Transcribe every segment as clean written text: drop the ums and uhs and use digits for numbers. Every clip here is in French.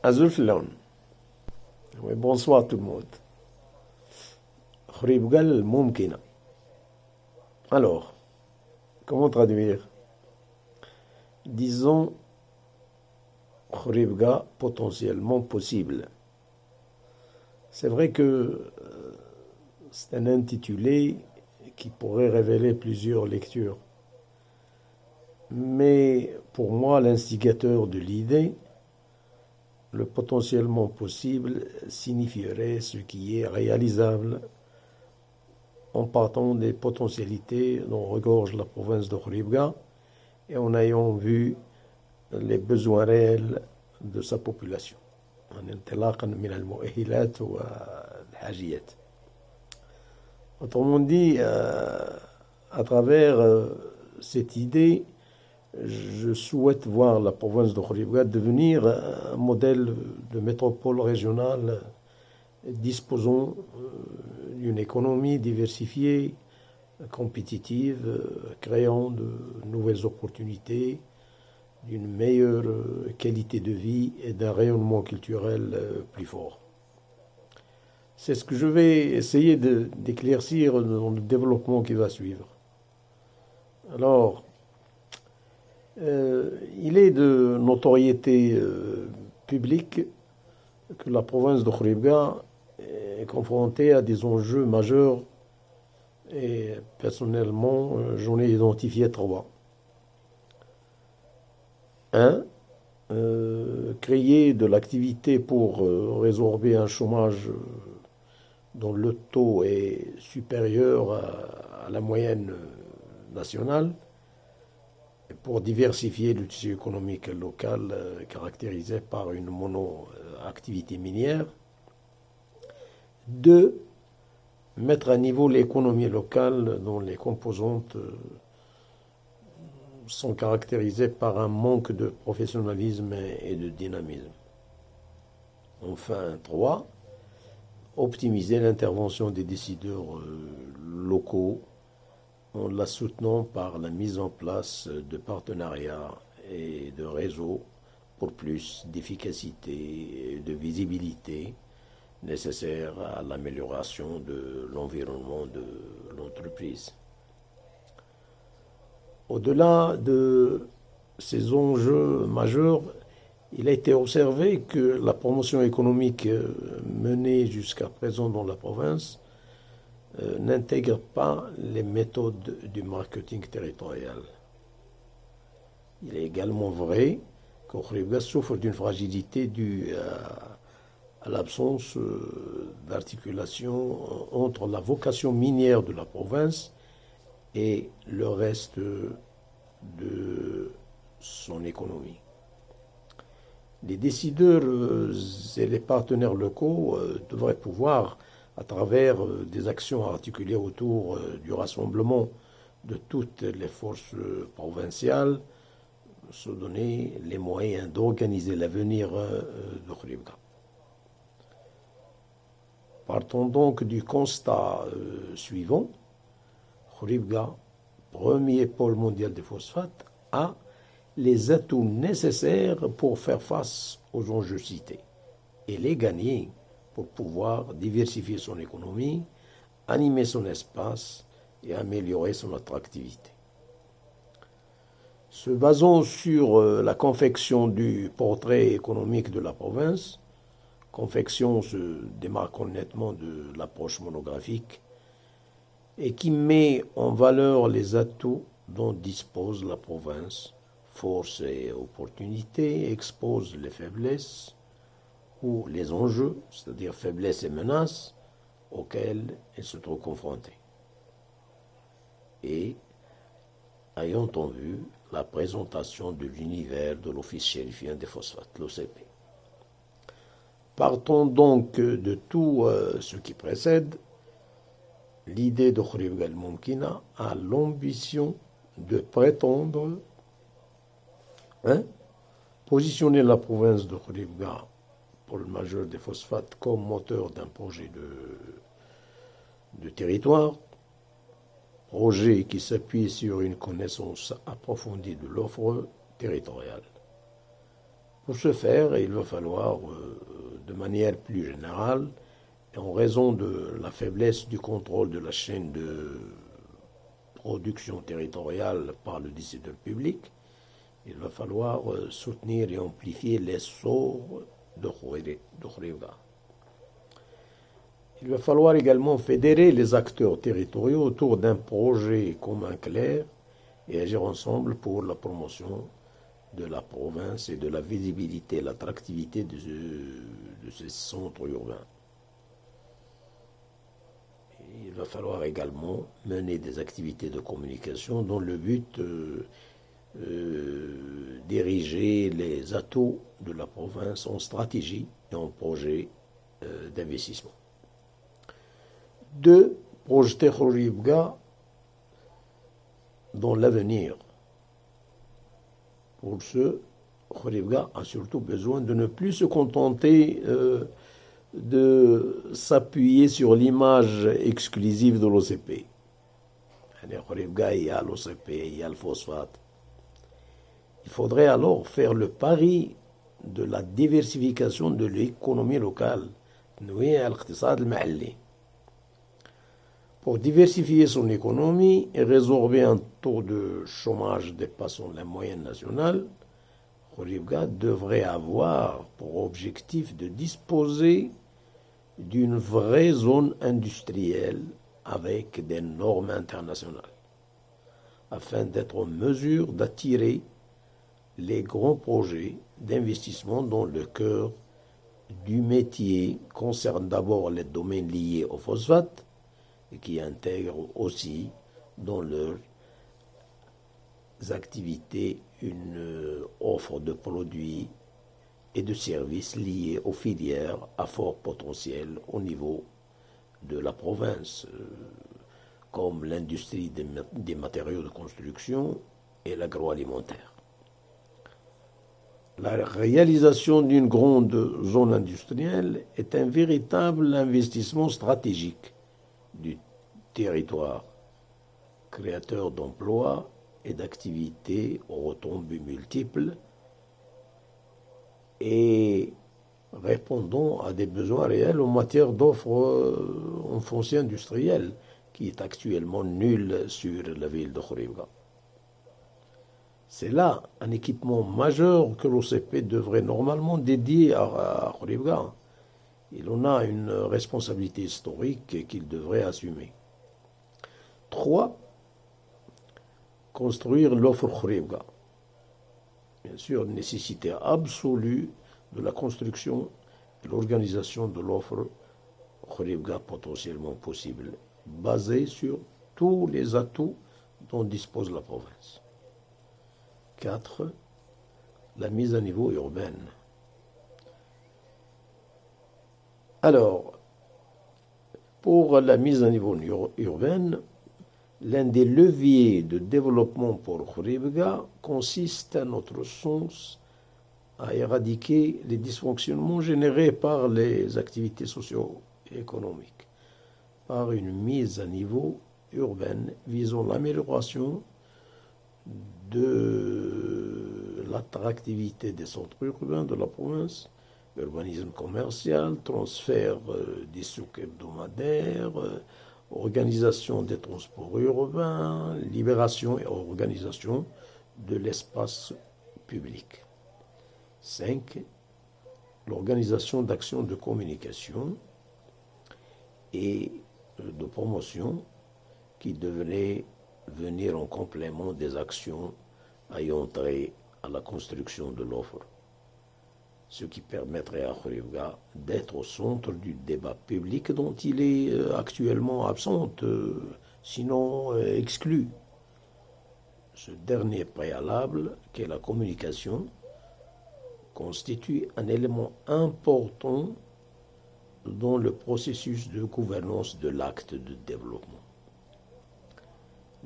Azul Flown. Oui, bonsoir tout le monde. Khribgal Mumkina. Alors, comment traduire? Disons Khribga potentiellement possible. C'est vrai que c'est un intitulé qui pourrait révéler plusieurs lectures. Mais pour moi, l'instigateur de l'idée, le potentiellement possible signifierait ce qui est réalisable en partant des potentialités dont regorge la province de Khribga et en ayant vu les besoins réels de sa population. Autrement dit, à travers cette idée, je souhaite voir la province de Khribga devenir un modèle de métropole régionale disposant d'une économie diversifiée, compétitive, créant de nouvelles opportunités, d'une meilleure qualité de vie et d'un rayonnement culturel plus fort. C'est ce que je vais essayer d'éclaircir dans le développement qui va suivre. Alors, il est de notoriété publique que la province de Khribga est confrontée à des enjeux majeurs et personnellement, j'en ai identifié trois. Un, créer de l'activité pour résorber un chômage dont le taux est supérieur à la moyenne nationale, pour diversifier le tissu économique local caractérisé par une mono-activité minière. Deux, mettre à niveau l'économie locale dont les composantes sont caractérisées par un manque de professionnalisme et de dynamisme. Enfin, trois, optimiser l'intervention des décideurs locaux en la soutenant par la mise en place de partenariats et de réseaux pour plus d'efficacité et de visibilité nécessaires à l'amélioration de l'environnement de l'entreprise. Au-delà de ces enjeux majeurs, il a été observé que la promotion économique menée jusqu'à présent dans la province n'intègre pas les méthodes du marketing territorial. Il est également vrai que Khribga souffre d'une fragilité due à l'absence d'articulation entre la vocation minière de la province et le reste de son économie. Les décideurs et les partenaires locaux devraient pouvoir, à travers des actions articulées autour du rassemblement de toutes les forces provinciales, se donner les moyens d'organiser l'avenir de Khribga. Partons donc du constat suivant. Khribga, premier pôle mondial des phosphates, a les atouts nécessaires pour faire face aux enjeux cités et les gagner pour pouvoir diversifier son économie, animer son espace et améliorer son attractivité. Se basant sur la confection du portrait économique de la province, confection se démarquant nettement de l'approche monographique et qui met en valeur les atouts dont dispose la province, forces et opportunités, expose les faiblesses ou les enjeux, c'est-à-dire faiblesses et menaces, auxquels elle se trouve confrontée. Et ayant en vue la présentation de l'univers de l'Office chérifien des phosphates, l'OCP. Partons donc de tout ce qui précède. L'idée de Khribga al-Mumkina a l'ambition de prétendre positionner la province de Khribga, pôle majeur des phosphates, comme moteur d'un projet de territoire, projet qui s'appuie sur une connaissance approfondie de l'offre territoriale. Pour ce faire, il va falloir, de manière plus générale, et en raison de la faiblesse du contrôle de la chaîne de production territoriale par le décideur public, il va falloir soutenir et amplifier l'essor de Khouribga. Il va falloir également fédérer les acteurs territoriaux autour d'un projet commun clair et agir ensemble pour la promotion de la province et de la visibilité et l'attractivité de ces centres urbains. Il va falloir également mener des activités de communication dans le but d'ériger les atouts de la province en stratégie et en projet d'investissement. 2. Projeter Khouribga dans l'avenir. Pour ce, Khouribga a surtout besoin de ne plus se contenter de s'appuyer sur l'image exclusive de l'OCP. Khouribga, il y a l'OCP, il y a le phosphate. Il faudrait alors faire le pari de la diversification de l'économie locale, pour diversifier son économie et résorber un taux de chômage dépassant la moyenne nationale, Khouribga devrait avoir pour objectif de disposer d'une vraie zone industrielle avec des normes internationales, afin d'être en mesure d'attirer les grands projets d'investissement dont le cœur du métier concerne d'abord les domaines liés au phosphate et qui intègrent aussi dans leurs activités une offre de produits et de services liés aux filières à fort potentiel au niveau de la province, comme l'industrie des matériaux de construction et l'agroalimentaire. La réalisation d'une grande zone industrielle est un véritable investissement stratégique du territoire, créateur d'emplois et d'activités aux retombées multiples et répondant à des besoins réels en matière d'offres en foncier industriel qui est actuellement nul sur la ville de Khouribga. C'est là un équipement majeur que l'OCP devrait normalement dédier à Khouribga. Il en a une responsabilité historique qu'il devrait assumer. 3. Construire l'offre Khouribga. Bien sûr, nécessité absolue de la construction et l'organisation de l'offre Khouribga potentiellement possible, basée sur tous les atouts dont dispose la province. 4. La mise à niveau urbaine. Alors, pour la mise à niveau urbaine, l'un des leviers de développement pour Khouribga consiste, à notre sens, à éradiquer les dysfonctionnements générés par les activités socio-économiques, par une mise à niveau urbaine visant l'amélioration de l'attractivité des centres urbains de la province, urbanisme commercial, transfert des souks hebdomadaires, organisation des transports urbains, libération et organisation de l'espace public. 5. L'organisation d'actions de communication et de promotion qui devraient venir en complément des actions ayant trait à la construction de l'offre, ce qui permettrait à Khouribga d'être au centre du débat public dont il est actuellement absent, sinon exclu. Ce dernier préalable, qu'est la communication, constitue un élément important dans le processus de gouvernance de l'acte de développement.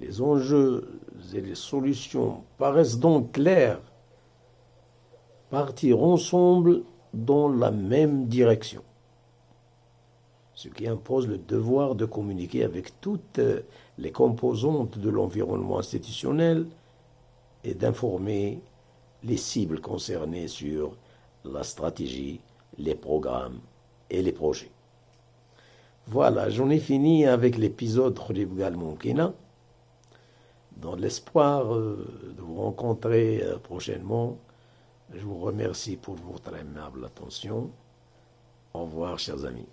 Les enjeux et les solutions paraissent donc clairs, partir ensemble dans la même direction, ce qui impose le devoir de communiquer avec toutes les composantes de l'environnement institutionnel et d'informer les cibles concernées sur la stratégie, les programmes et les projets. Voilà, j'en ai fini avec l'épisode Khurib Gal Moumkina, dans l'espoir de vous rencontrer prochainement. Je vous remercie pour votre aimable attention. Au revoir, chers amis.